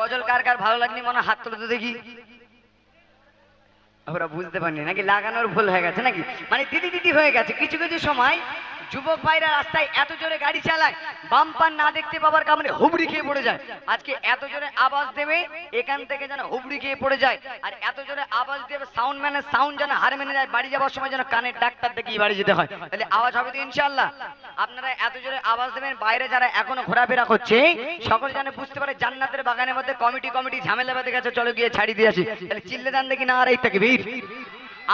গজল কার কার ভালো লাগনি মনে হাত তুলে তো দেখি। ওরা বুঝতে পারেনি নাকি লাগানোর ভুল হয়ে গেছে নাকি, মানে দিদি দিদি হয়ে গেছে। কিছু কিছু সময় যুবক ভাইরা রাস্তায় এত জোরে গাড়ি চালায়, বাম্পার না দেখতে পাওয়ার কারণে হুবড়ি খেয়ে পড়ে যায়। আজকে এত জোরে আওয়াজ দেবে এখান থেকে যেন হুবড়ি খেয়ে পড়ে যায়, আর এত জোরে আওয়াজ দেবে সাউন্ডম্যানের সাউন্ড যেন হার মেনে যায়, বাড়ি যাওয়ার সময় যেন কানের ডাক্তার দেখিয়ে বাড়ি যেতে হয়। তাহলে আওয়াজ হবে তো ইনশাআল্লাহ। আপনারা এত জোরে আওয়াজ দেবেন, বাইরে যারা এখনো ঘোরাফেরা করছে সকল যেন বুঝতে পারে জান্নাতের বাগানের মধ্যে কমিটি ঝামেলা বেঁধে গেছে, চলো গিয়ে ছাড়ি দিয়েছি। তাহলে চিল্লে দেন দেখি না আর এই তাকবীর।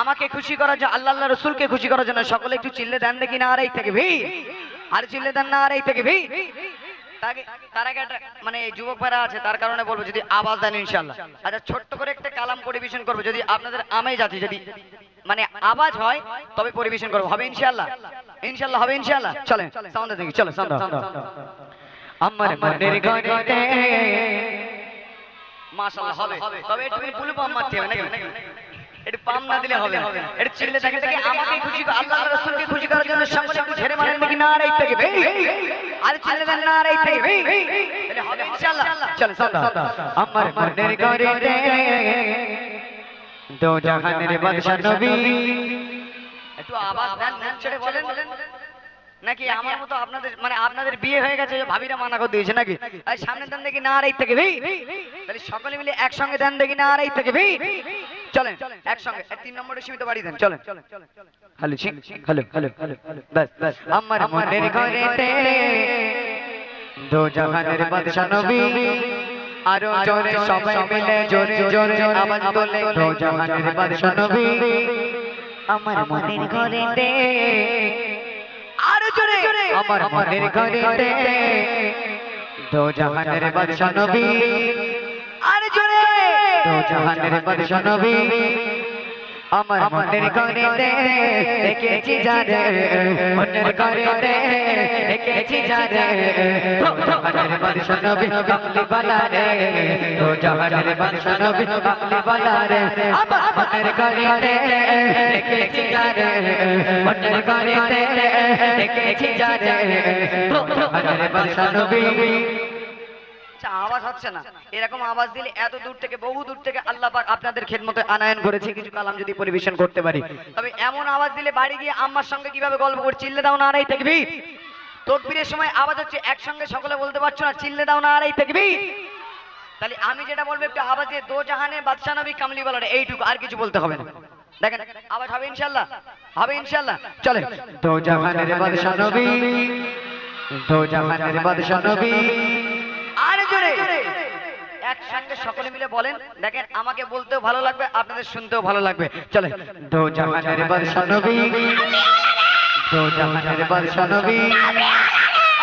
আমাকে খুশি করার জন্য, আল্লাহ আল্লাহ রসুলকে খুশি করার জন্য সকলে একটু চিল্লে দেন দেখি না আর এই তাকবীর। আর চিল্লে দেন না আর এই তাকবীর। তার আগে একটা মানে যুবক ভাইরা আছে তার কারণে বলবো যদি আওয়াজ দেন ইনশাআল্লাহ। আচ্ছা ছোট্ট করে একটা কালাম পরিবেশন করবো, যদি আপনাদের আমেজ আছে, যদি মানে আওয়াজ হয় তবে পরিবেশন করবো, হবে ইনশাআল্লাহ? ইনশাআল্লাহ হবে ইনশাআল্লাহ। চলেন সাউন্ড দেখি, চলো সাউন্ড। আমার মনের ঘরেতে মাশাআল্লাহ হবে, তবে একটু ফুল পাম মারতে হবে নাকি, একটু পাম না দিলে হবে। একটু চিল্লে দেখেন দেখি আমাকে খুশি, আল্লাহ আল্লাহ রাসূলকে খুশি করার জন্য সকলে একটু ঝেড়ে মারেন দেখি না আর এই তাকবীর। আর চিল্লে দেন না আর এই তাকবীর। তাহলে হবে ইনশাআল্লাহ। চলেন সাউন্ড। আমার মনের ঘরেতে দো জাহানের বাদশা নবী। একটু আওয়াজ দেন, মুখ ছেড়ে বলেন নাকি আমার মতো আপনাদের মানে আপনাদের বিয়ে হয়ে গেছে ভাবিরা মানা করে দিয়েছে নাকি? আর সামনে দেন দেখি না আর এই তাকবীর। তাহলে সকলে মিলে একসঙ্গে দেন দেখি না আর এই তাকবীর। চলেন একসঙ্গে 3 নম্বরে সীমিত বাড়ি দেন। চলেন হ্যালো হ্যালো হ্যালো বাস বাস। আমার মনের ঘরেতে দো জাহানের বাদশা নবী, আরো জোরে সবাই মিলে জোরে জোরে আওয়াজ তোলে দো জাহানের বাদশা নবী। আমার মনের ঘরেতে আরো জোরে, আমার মনের ঘরেতে দো জাহানের বাদশা নবী, আরো জোরে দো জাহানের বাদশা নবী। আমার মনের ঘরেতে দেখেছি যারে, মনের ঘরেতে দেখেছি যারে দো জাহানের বাদশা নবী কামলি বালা রে, দো জাহানের বাদশা নবী কামলি বালা রে। আমার মনের ঘরেতে দেখেছি যারে, মনের ঘরেতে দেখেছি যারে দো জাহানের বাদশা নবী। আওয়াজ হচ্ছে না, এরকম আওয়াজ দিলে এত দূর থেকে বহু দূর থেকে আল্লাহ পাক আপনাদের খেদমতে আনায়ন করেছে কিছু কালাম যদি পরিবেশন করতে পারি। তবে এমন আওয়াজ দিলে বাড়ি গিয়ে আম্মার সঙ্গে কিভাবে গল্প করে চিল্লে দাও না আর এই তাকবীর। তাকবীরের সময় আওয়াজ হচ্ছে একসঙ্গে সকলে বলতে পারছো না চিল্লে দাও না আর এই তাকবীর। তাহলে আমি যেটা বলবো একটু আওয়াজ দিয়ে দো জাহানে বাদশা নবী কামলি বলার এইটুকু, আর কিছু বলতে হবে না। দেখেন আওয়াজ হবে ইনশাআল্লাহ, হবে ইনশাআল্লাহ। চলে দো জাহানের বাদশা নবী, দো জাহানের বাদশা নবী। আর জোরে একসঙ্গে সকলে মিলে বলেন, দেখেন আমাকে বলতেও ভালো লাগবে আপনাদের শুনতেও ভালো লাগবে। চলে দো জাহানের বাদশা নবী, দো জাহানের বাদশা নবী।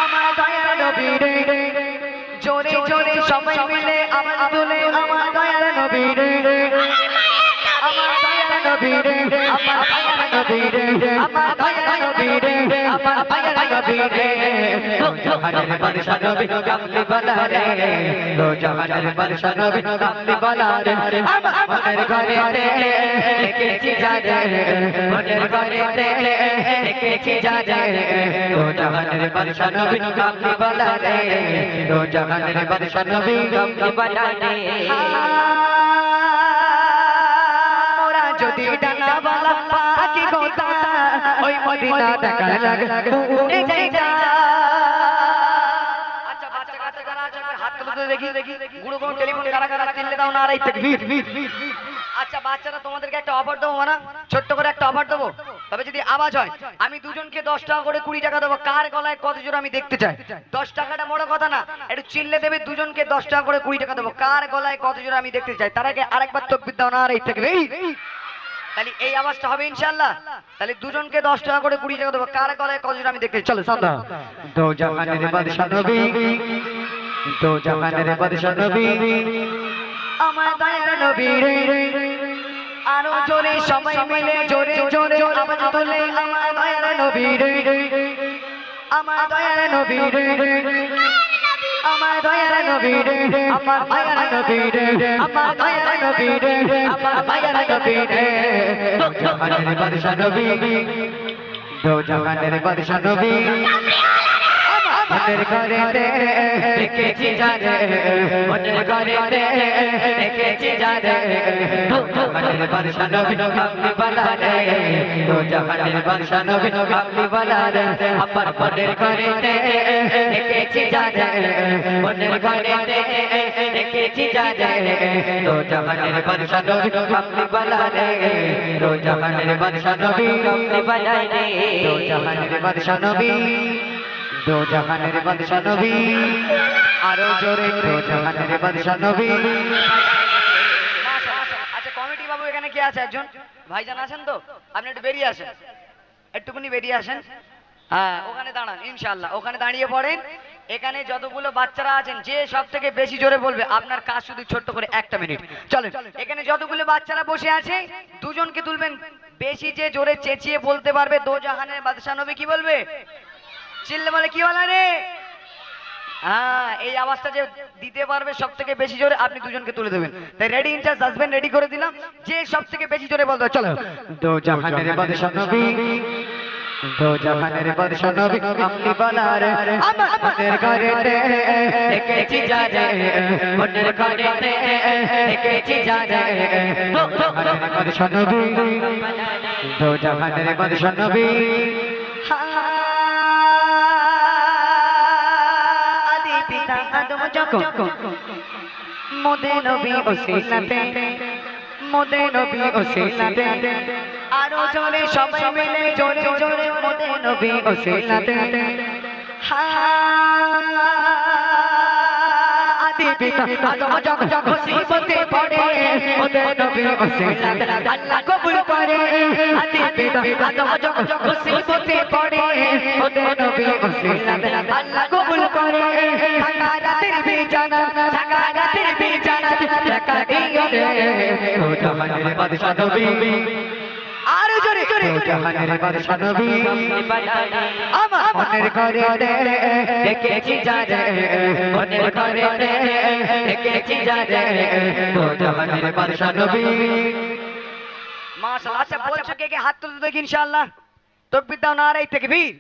আমার দয়ার নবী রে, জোরে জোরে সবাই মিলে আওয়াজ তোলে আমার দয়ার নবী রে, আমার দয়ার নবী রে, আমার দয়ার নবী রে, আমার দয়ার নবী রে, আমার দয়ার নবী রে। দো জাহানের বাদশা নবী কামলি বালা রে, দো জাহানের বাদশা নবী কামলি বালা রে। আমার মনের ঘরেতে দেখেছি যারে, মনের ঘরেতে দেখেছি যারে দো জাহানের বাদশা নবী কামলি বালা রে, দো জাহানের বাদশা নবী কামলি বালা রে। যদি ডানাওয়ালা পাখি গোতা ওই মদিনা দেখা লাগে উড়ে যাই যা। আচ্ছা বাচ্চা কাচ্চা যারা আছে হাত তুলে দেখি গুড়ো কোন টেলিফোন কারা কারা চিল্লে দাও না আর এই তাকবীর। আচ্ছা বাচ্চারা তোমাদেরকে একটা অফার দেবো, মানে ছোট্ট করে একটা অফার দেবো, তবে যদি আওয়াজ হয় আমি দুজনকে 10 টাকা করে 20 টাকা দেবো। কার গলায় কত জোর আমি দেখতে চাই। 10 টাকাটা বড় কথা না, একটু চিল্লে দেবে দুজনকে 10 টাকা করে 20 টাকা দেবো। কার গলায় কত জোর আমি দেখতে চাই। তার আগে আরেকবার তাকবীর দাও না আর এই তাকবীর। তাহলে এই আওয়াজটা হবে ইনশাআল্লাহ। তাহলে দুজনকে 10 টাকা করে 20 টাকা দেবো। কার গলায় কত জোর আমি দেখতে চাই। চলো সান্দা দো জাহানের বাদশা নবী, দো জাহানের বাদশা নবী। আমার দয়ার নবী রে, আরো জোরে সবাই মিলে জোরে জোরে আওয়াজ তোলে আমার দয়ার নবী রে, আমার দয়ার নবী রে, আমার দয়ার নবী রে, আমার দয়ার নবী রে, আমার দয়ার নবী রে, আমার দয়ার নবী রে। দো জাহানের বাদশা নবী, দো জাহানের বাদশা নবী। আমার মনের ঘরেতে রেখেছি জানে মনের ঘরেতে রেখেছি জানে দো জাহানের বাদশা নবী কামলি वाला রে দো জাহানের বাদশা নবী কামলি वाला রে আমার মনের ঘরেতে রেখেছি জানে মনের ঘরেতে রেখেছি জানে দো জাহানের বাদশা নবী কামলি वाला রে দো জাহানের বাদশা নবী কামলি वाला রে দো জাহানের বাদশা নবী দো জাহানের বাদশা নবী আরো জোরে দো জাহানের বাদশা নবী। আচ্ছা কমিটি বাবু এখানে কে আছে একজন ভাইজান আছেন তো আপনি একটু বেরিয়ে আসেন একটুখানি বেরিয়ে আসেন হ্যাঁ ওখানে দাঁড়ান ইনশাআল্লাহ ওখানে দাঁড়িয়ে পড়েন এখানে যতগুলো বাচ্চারা আছেন যে সব থেকে বেশি জোরে বলবে আপনার কাজ শুধু ছোট্ট করে একটা মিনিট চলেন এখানে যতগুলো বাচ্চারা বসে আছে দুজনকে তুলবেন বেশি যে জোরে চেঁচিয়ে বলতে পারবে দো জাহানের বাদশা নবী কি বলবে চিল্লে বলে কি বলা রে হ্যাঁ এই আওয়াজটা যে দিতে পারবে সব থেকে বেশি জোরে আপনি দুজনকে তুলে দেবেন তাই রেডি ইনচার্জ হাজবেন্ড রেডি করে দিলাম যে সব থেকে বেশি জোরে বলতে চলো দো জাহানের বাদশা নবী দো জাহানের বাদশা নবী কামলি वाला রে আমার মনের ঘরেতে রেখেছি জানে মনের ঘরেতে রেখেছি জানে দো জাহানের বাদশা নবী দো জাহানের বাদশা নবী আদি পিতা আদম যখন মোদে নবী ওসিলাতে মোদে নবী ওসিলাতে আরো জোরে সবাই মিলে জোরে জোরে মোদে নবী ওসিলাতে আদি পিতা আদম যখন মুসিবতে পড়ে মোদে নবী ওসিলাতে আল্লাহ কবুল করে আদি পিতা আদম যখন মুসিবতে পড়ে মোদে নবী ওসিলাতে আল্লাহ কবুল করে সাকারাতের বিছানা টাকা দিও রে ও জাহানের বাদশা নবী আরো জোরে জোরে ও জাহানের বাদশা নবী আমার মনের ঘরেতে রেখেছি জানে মনের ঘরেতে রেখেছি জানে ও জাহানের বাদশা নবী মাশাআল্লাহ আচ্ছা বলছো কে কে হাত তুলতে দেখি ইনশাআল্লাহ তাকবীর দাও নারায়ে তাকবীর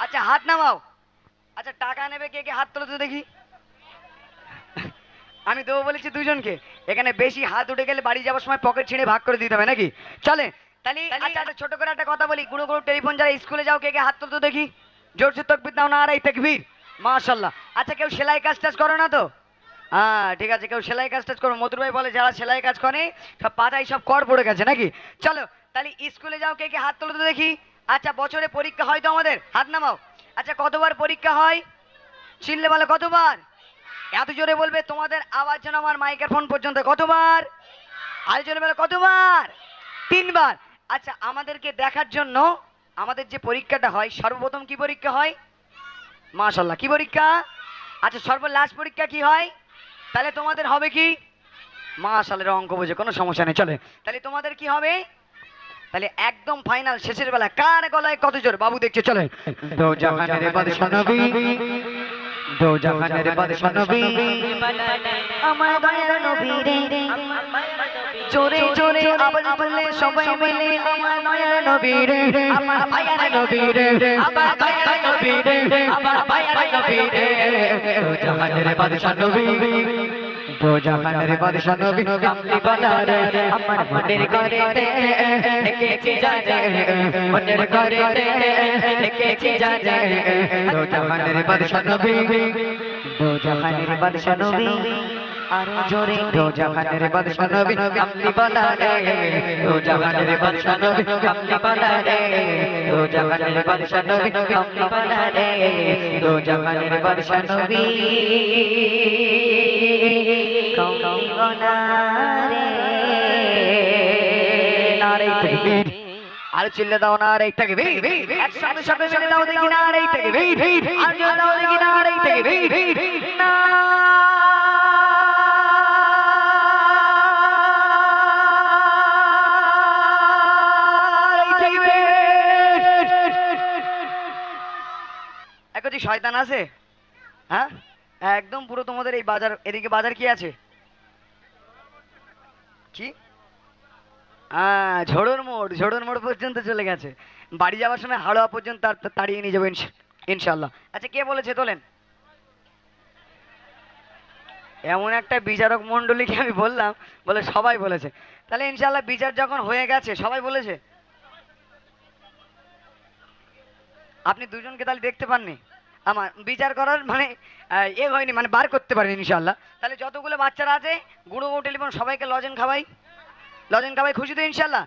আচ্ছা হাত নামাও আচ্ছা টাকা নেবে কে কে হাত তুলতে দেখি আমি দেবো বলেছি দুজনকে এখানে বেশি হাত উঠে গেলে বাড়ি যাওয়ার সময় পকেট ছিঁড়ে ভাগ করে দিতে হবে নাকি চলে তাহলে আচ্ছা একটা ছোট করে একটা কথা বলি গুরু গুরু টেলিফোন যারা স্কুলে যাও কে কে হাত তুলতে দেখি জোরসে তাকবীর দাও নারায়ে তাকবীর মাশাআল্লাহ আচ্ছা কেউ সেলাই কাজ টাজ করো না তো হ্যাঁ ঠিক আছে কেউ সেলাই কাজ টাজ করো মধুর ভাই বলে যারা সেলাই কাজ করে সব পাতায় সব কর পড়ে গেছে নাকি চলো তাহলে স্কুলে যাও কে কে হাত তুলতে দেখি আচ্ছা বছরে পরীক্ষা হয় তো আমাদের হাত নামাও আচ্ছা কতবার পরীক্ষা হয় চিল্লে বলে কতবার এত জোরে বলবে তোমাদের আওয়াজ যেন আমার মাইকের ফোন পর্যন্ত কতবার আর জোরে বলে কতবার 3 বার আচ্ছা আমাদেরকে দেখার জন্য আমাদের যে পরীক্ষাটা হয় সর্বপ্রথম কি পরীক্ষা হয় মাশাআল্লাহ কি পরীক্ষা আচ্ছা সর্বলাস্ট পরীক্ষা কি হয় তাহলে তোমাদের হবে কি মাশাআল্লাহ অঙ্ক বুঝে কোনো সমস্যা নেই চলে তাহলে তোমাদের কি হবে তাহলে একদম ফাইনাল শেষের বেলা কার গলায় কত জোর বাবু দেখছে চলে দো জাহানের বাদশা নবী দো জাহানের বাদশা নবী আমার দয়ার নবী রে জোরে জোরে আওয়াজ বললে সবাই মিলে আমার দয়ার নবী রে আমার দয়ার নবী রে আমার দয়ার নবী রে আমার দয়ার নবী রে দো জাহানের বাদশা নবী দো জাহানের বাদশা নবী কামলি वाला রে আমার মনের ঘরেতে রেখেছি জানে মনের ঘরেতে রেখেছি জানে দো জাহানের বাদশা নবী দো জাহানের বাদশা নবী আরো জোরে দো জাহানের বাদশা নবী কামলি वाला রে দো জাহানের বাদশা নবী কামলি वाला রে দো জাহানের বাদশা নবী কামলি वाला রে দো জাহানের বাদশা নবী কামলি वाला রে নারে তাকবীর আর চিল্লে দাও নারে তাকবীর একসাথে সবাই মিলে দাও দেখি নারে তাকবীর আর জোরে দাও দেখি নারে তাকবীর না একটি শয়তান আছে হ্যাঁ একদম পুরো তোমাদের এই বাজার এদিকে বাজার কি আছে কি ঝোড়োর মোড় পর্যন্ত চলে গেছে বাড়ি যাওয়ার সময় হাওড়া পর্যন্ত তাড়িয়ে নিয়ে যাবো ইনশাল্লাহ। আচ্ছা কে বলেছে তোলেন? এমন একটা বিচারক মন্ডলীকে আমি বললাম, বলে সবাই বলেছে। তাহলে ইনশাল্লাহ বিচার যখন হয়ে গেছে সবাই বলেছে। আপনি দুজনকে তাহলে দেখতে পাননি? আমার বিচার করার মানে এ হয়নি, মানে বার করতে পারেন ইনশাল্লাহ। তাহলে যতগুলো বাচ্চারা আছে গুঁড়ো টেলিফোন সবাইকে লজেন খাওয়াই, লজেন খাওয়াই, খুশি তো ইনশাল্লাহ?